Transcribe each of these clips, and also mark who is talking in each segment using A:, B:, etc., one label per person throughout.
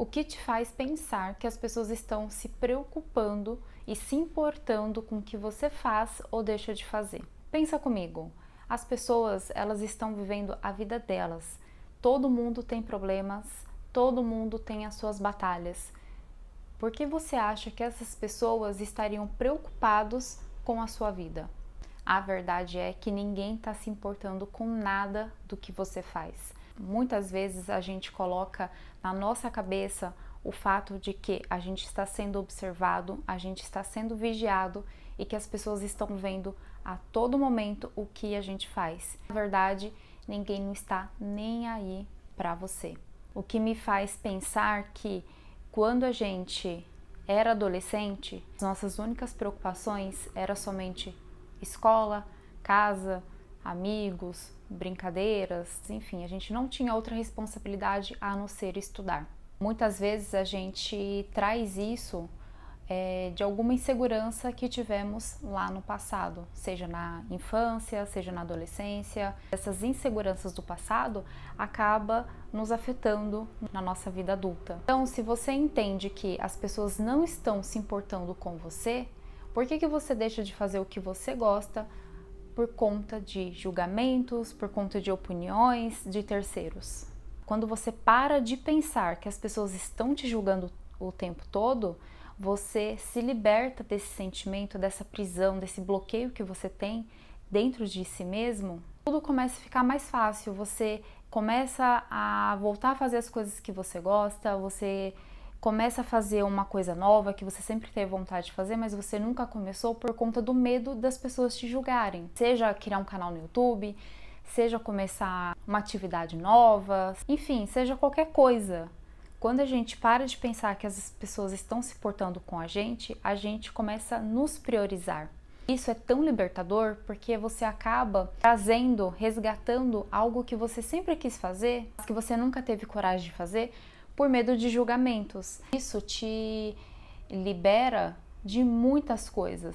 A: O que te faz pensar que as pessoas estão se preocupando e se importando com o que você faz ou deixa de fazer? Pensa comigo, as pessoas, elas estão vivendo a vida delas. Todo mundo tem problemas, todo mundo tem as suas batalhas. Por que você acha que essas pessoas estariam preocupados com a sua vida? A verdade é que ninguém está se importando com nada do que você faz. Muitas vezes a gente coloca na nossa cabeça o fato de que a gente está sendo observado, a gente está sendo vigiado e que as pessoas estão vendo a todo momento o que a gente faz. Na verdade, ninguém não está nem aí para você. O que me faz pensar que quando a gente era adolescente, as nossas únicas preocupações eram somente escola, casa, amigos, brincadeiras, enfim, a gente não tinha outra responsabilidade a não ser estudar. Muitas vezes a gente traz isso de alguma insegurança que tivemos lá no passado, seja na infância, seja na adolescência. Essas inseguranças do passado acabam nos afetando na nossa vida adulta. Então, se você entende que as pessoas não estão se importando com você, por que você deixa de fazer o que você gosta por conta de julgamentos, por conta de opiniões de terceiros? Quando você para de pensar que as pessoas estão te julgando o tempo todo, você se liberta desse sentimento, dessa prisão, desse bloqueio que você tem dentro de si mesmo. Tudo começa a ficar mais fácil, você começa a voltar a fazer as coisas que você gosta, você começa a fazer uma coisa nova que você sempre teve vontade de fazer, mas você nunca começou por conta do medo das pessoas te julgarem. Seja criar um canal no YouTube, seja começar uma atividade nova, enfim, seja qualquer coisa. Quando a gente para de pensar que as pessoas estão se portando com a gente começa a nos priorizar. Isso é tão libertador porque você acaba trazendo, resgatando algo que você sempre quis fazer, mas que você nunca teve coragem de fazer por medo de julgamentos. Isso te libera de muitas coisas.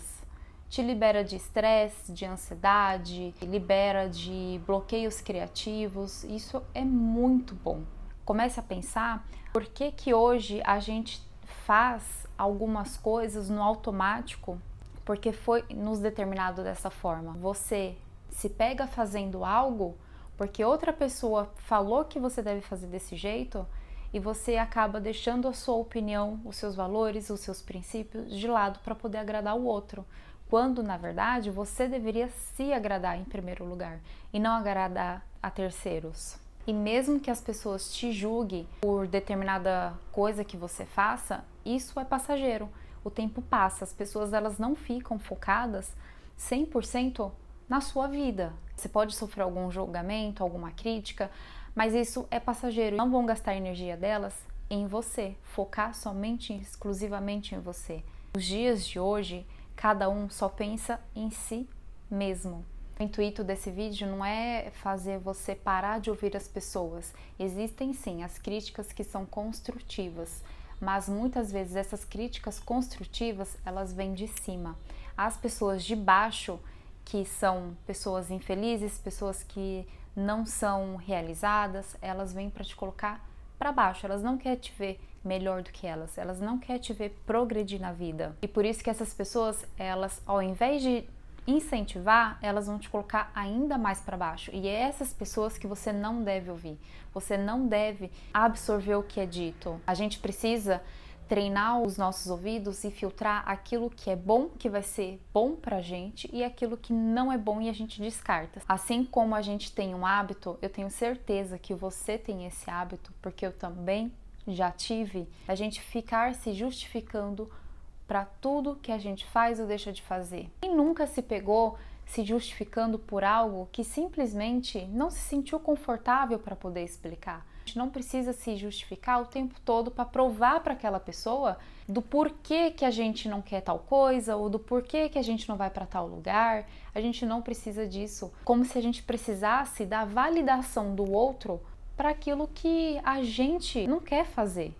A: Te libera de estresse, de ansiedade, libera de bloqueios criativos. Isso é muito bom. Comece a pensar por que hoje a gente faz algumas coisas no automático, porque foi nos determinado dessa forma. Você se pega fazendo algo porque outra pessoa falou que você deve fazer desse jeito e você acaba deixando a sua opinião, os seus valores, os seus princípios de lado para poder agradar o outro. Quando, na verdade, você deveria se agradar em primeiro lugar e não agradar a terceiros. E mesmo que as pessoas te julguem por determinada coisa que você faça, isso é passageiro. O tempo passa, as pessoas elas não ficam focadas 100% na sua vida. Você pode sofrer algum julgamento, alguma crítica, mas isso é passageiro. Não vão gastar a energia delas em você, focar somente, exclusivamente em você. Nos dias de hoje, cada um só pensa em si mesmo. O intuito desse vídeo não é fazer você parar de ouvir as pessoas. Existem sim as críticas que são construtivas, mas muitas vezes essas críticas construtivas, elas vêm de cima. As pessoas de baixo, que são pessoas infelizes, pessoas que não são realizadas, elas vêm para te colocar para baixo, elas não querem te ver melhor do que elas não querem te ver progredir na vida. E por isso que essas pessoas, elas, ao invés de incentivar, elas vão te colocar ainda mais para baixo. E é essas pessoas que você não deve ouvir. Você não deve absorver o que é dito. A gente precisa treinar os nossos ouvidos e filtrar aquilo que é bom, que vai ser bom pra gente, e aquilo que não é bom e a gente descarta. Assim como a gente tem um hábito, eu tenho certeza que você tem esse hábito, porque eu também já tive, a gente ficar se justificando para tudo que a gente faz ou deixa de fazer. Quem nunca se pegou se justificando por algo que simplesmente não se sentiu confortável para poder explicar? A gente não precisa se justificar o tempo todo para provar para aquela pessoa do porquê que a gente não quer tal coisa ou do porquê que a gente não vai para tal lugar. A gente não precisa disso, como se a gente precisasse da validação do outro para aquilo que a gente não quer fazer.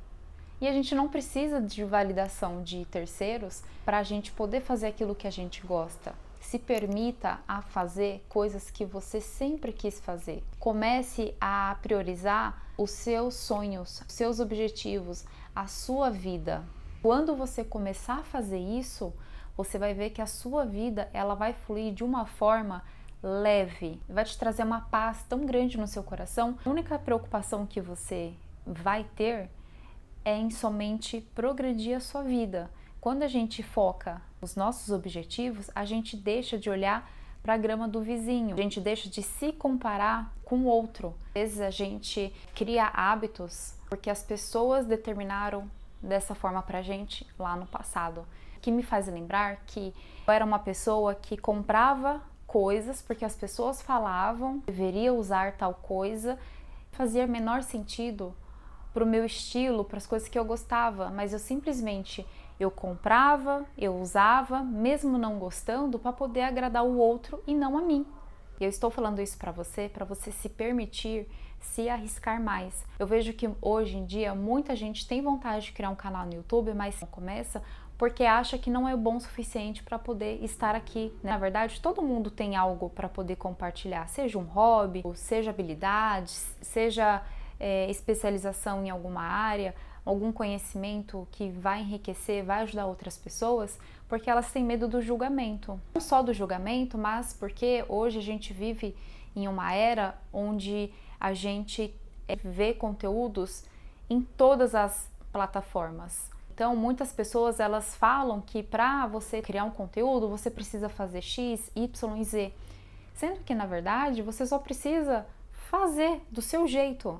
A: E a gente não precisa de validação de terceiros para a gente poder fazer aquilo que a gente gosta. Se permita a fazer coisas que você sempre quis fazer. Comece a priorizar os seus sonhos, os seus objetivos, a sua vida. Quando você começar a fazer isso, você vai ver que a sua vida ela vai fluir de uma forma leve, vai te trazer uma paz tão grande no seu coração. A única preocupação que você vai ter é em somente progredir a sua vida. Quando a gente foca nos nossos objetivos, a gente deixa de olhar para a grama do vizinho, a gente deixa de se comparar com o outro. Às vezes a gente cria hábitos porque as pessoas determinaram dessa forma pra gente lá no passado. O que me faz lembrar que eu era uma pessoa que comprava coisas porque as pessoas falavam deveria usar tal coisa, fazia menor sentido para o meu estilo, para as coisas que eu gostava, mas eu comprava, eu usava, mesmo não gostando, para poder agradar o outro e não a mim. Eu estou falando isso para você se permitir se arriscar mais. Eu vejo que hoje em dia muita gente tem vontade de criar um canal no YouTube, mas não começa porque acha que não é bom o suficiente para poder estar aqui. Na verdade, todo mundo tem algo para poder compartilhar, seja um hobby, seja habilidades, seja especialização em alguma área, algum conhecimento que vai enriquecer, vai ajudar outras pessoas, porque elas têm medo do julgamento. Não só do julgamento, mas porque hoje a gente vive em uma era onde a gente vê conteúdos em todas as plataformas. Então, muitas pessoas elas falam que para você criar um conteúdo, você precisa fazer X, Y e Z. Sendo que, na verdade, você só precisa fazer do seu jeito.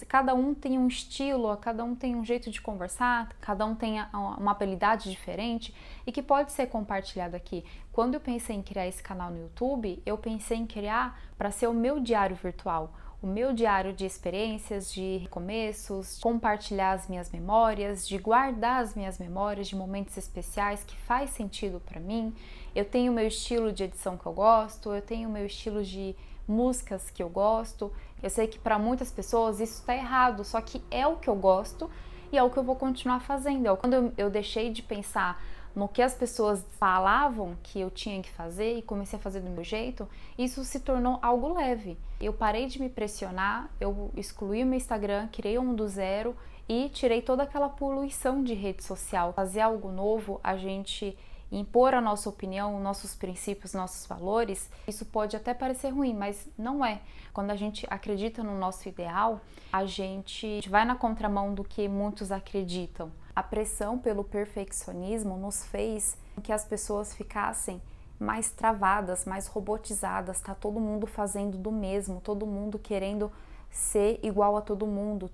A: Cada um tem um estilo, cada um tem um jeito de conversar, cada um tem uma habilidade diferente e que pode ser compartilhado aqui. Quando eu pensei em criar esse canal no YouTube, eu pensei em criar para ser o meu diário virtual, o meu diário de experiências, de recomeços, compartilhar as minhas memórias, de guardar as minhas memórias de momentos especiais que faz sentido para mim. Eu tenho o meu estilo de edição que eu gosto, eu tenho o meu estilo de músicas que eu gosto. Eu sei que para muitas pessoas isso está errado, só que é o que eu gosto e é o que eu vou continuar fazendo. Quando eu deixei de pensar no que as pessoas falavam que eu tinha que fazer e comecei a fazer do meu jeito, isso se tornou algo leve. Eu parei de me pressionar, eu excluí o meu Instagram, criei um do zero e tirei toda aquela poluição de rede social. Fazer algo novo, a gente impor a nossa opinião, nossos princípios, nossos valores, isso pode até parecer ruim, mas não é. Quando a gente acredita no nosso ideal, a gente vai na contramão do que muitos acreditam. A pressão pelo perfeccionismo nos fez com que as pessoas ficassem mais travadas, mais robotizadas, tá todo mundo fazendo do mesmo, todo mundo querendo ser igual a todo mundo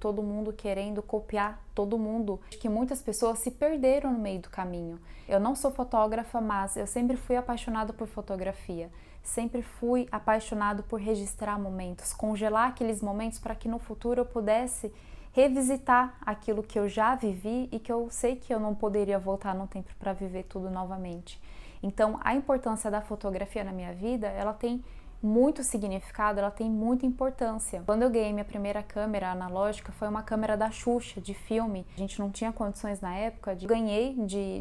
A: querendo copiar todo mundo. Acho que muitas pessoas se perderam no meio do caminho. Eu não sou fotógrafa, mas eu sempre fui apaixonada por fotografia. Sempre fui apaixonado por registrar momentos, congelar aqueles momentos para que no futuro eu pudesse revisitar aquilo que eu já vivi e que eu sei que eu não poderia voltar no tempo para viver tudo novamente. Então, a importância da fotografia na minha vida, ela tem muito significado, ela tem muita importância. Quando eu ganhei minha primeira câmera analógica, foi uma câmera da Xuxa, de filme. A gente não tinha condições na época. Ganhei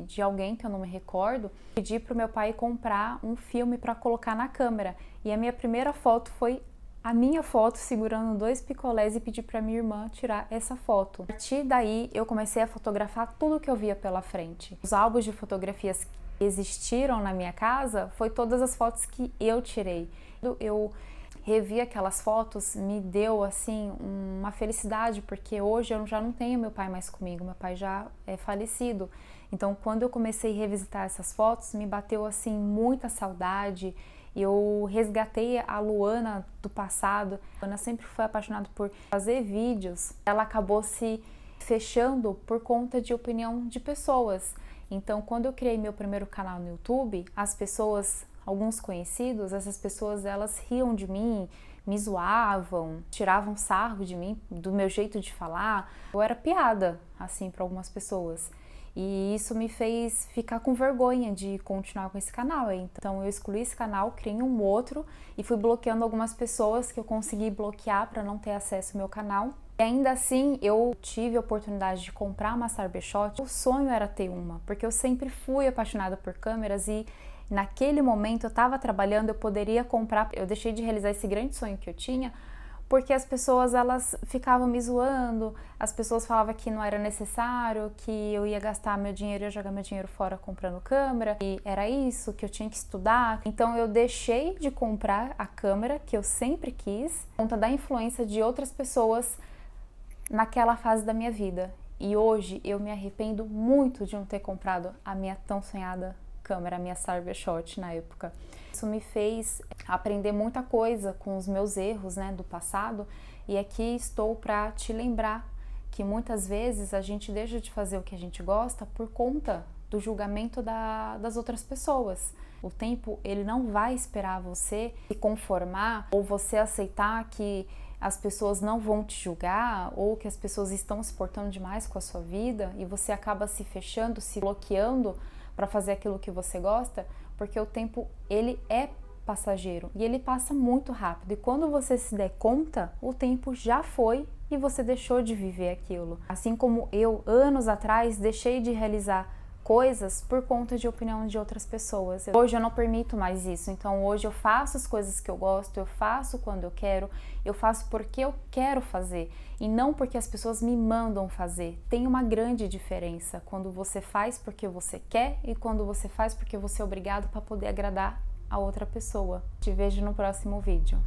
A: de alguém que eu não me recordo. Pedi pro meu pai comprar um filme para colocar na câmera. E a minha primeira foto foi a minha foto segurando 2 picolés e pedi para minha irmã tirar essa foto. A partir daí, eu comecei a fotografar tudo que eu via pela frente. Os álbuns de fotografias que existiram na minha casa foi todas as fotos que eu tirei. Eu revi aquelas fotos, me deu assim uma felicidade, porque hoje eu já não tenho meu pai mais comigo, meu pai já é falecido. Então, quando eu comecei a revisitar essas fotos, me bateu assim muita saudade. Eu resgatei a Luana do passado. A Luana sempre foi apaixonada por fazer vídeos. Ela acabou se fechando por conta de opinião de pessoas. Então, quando eu criei meu primeiro canal no YouTube, as pessoas, alguns conhecidos, essas pessoas, elas riam de mim, me zoavam, tiravam sarro de mim, do meu jeito de falar. Eu era piada, assim, para algumas pessoas. E isso me fez ficar com vergonha de continuar com esse canal. Então eu excluí esse canal, criei um outro e fui bloqueando algumas pessoas que eu consegui bloquear para não ter acesso ao meu canal. E ainda assim eu tive a oportunidade de comprar uma Cybershot. O sonho era ter uma, porque eu sempre fui apaixonada por câmeras e naquele momento eu estava trabalhando, eu poderia comprar. Eu deixei de realizar esse grande sonho que eu tinha porque as pessoas elas ficavam me zoando, as pessoas falavam que não era necessário, que eu ia gastar meu dinheiro, ia jogar meu dinheiro fora comprando câmera, e era isso, que eu tinha que estudar. Então eu deixei de comprar a câmera que eu sempre quis, por conta da influência de outras pessoas naquela fase da minha vida. E hoje eu me arrependo muito de não ter comprado a minha tão sonhada câmera, a minha Cybershot na época. Isso me fez aprender muita coisa com os meus erros, né, do passado, e aqui estou para te lembrar que muitas vezes a gente deixa de fazer o que a gente gosta por conta do julgamento das outras pessoas. O tempo, ele não vai esperar você se conformar ou você aceitar que as pessoas não vão te julgar ou que as pessoas estão se portando demais com a sua vida e você acaba se fechando, se bloqueando para fazer aquilo que você gosta, porque o tempo, ele é passageiro e ele passa muito rápido, e quando você se der conta, o tempo já foi e você deixou de viver aquilo. Assim como eu, anos atrás, deixei de realizar coisas por conta de opinião de outras pessoas. Hoje eu não permito mais isso, então hoje eu faço as coisas que eu gosto, eu faço quando eu faço porque eu quero fazer e não porque as pessoas me mandam fazer. Tem uma grande diferença quando você faz porque você quer e quando você faz porque você é obrigado para poder agradar a outra pessoa. Te vejo no próximo vídeo.